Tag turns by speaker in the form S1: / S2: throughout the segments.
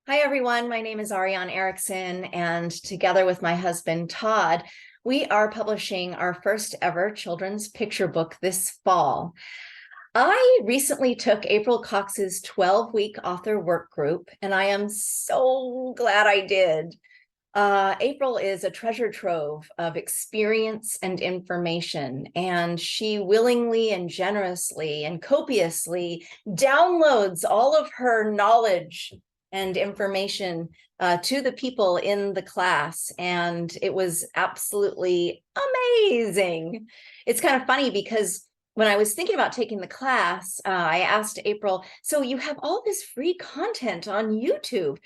S1: Hi, everyone. My name is Ariane Erikson, and together with my husband, Todd, we are publishing our first ever children's picture book this fall. I recently took April Cox's 12-week author work group, and I am so glad I did. April is a treasure trove of experience and information, and she willingly and generously and copiously downloads all of her knowledge and information to the people in the class, and it was absolutely amazing. It's kind of funny because when I was thinking about taking the class, I asked April, so you have all this free content on YouTube.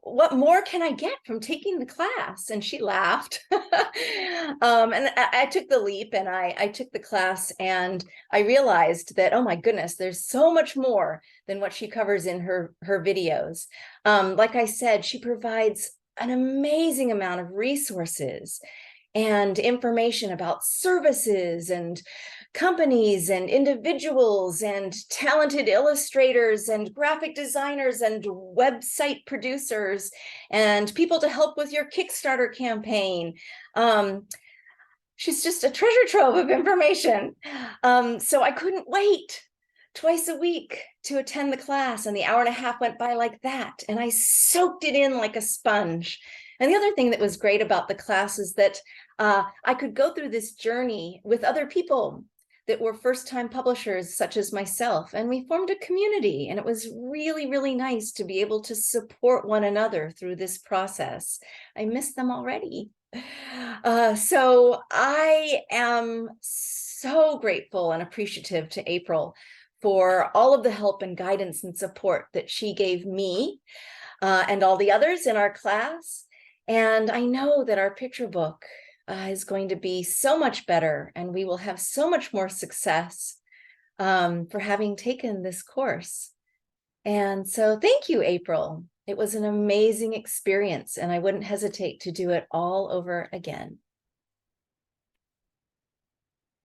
S1: What more can I get from taking the class? And she laughed. And I took the leap and I took the class, and I realized that, oh my goodness, there's so much more than what she covers in her videos. Like I said, she provides an amazing amount of resources and information about services and companies and individuals and talented illustrators and graphic designers and website producers and people to help with your Kickstarter campaign. She's just a treasure trove of information. So I couldn't wait twice a week to attend the class, and the hour and a half went by like that, and I soaked it in like a sponge. And the other thing that was great about the class is that I could go through this journey with other people that were first-time publishers such as myself, and we formed a community, and it was really, really nice to be able to support one another through this process. I miss them already. So I am so grateful and appreciative to April for all of the help and guidance and support that she gave me and all the others in our class. And I know that our picture book is going to be so much better, and we will have so much more success for having taken this course. And so thank you, April. It was an amazing experience, and I wouldn't hesitate to do it all over again.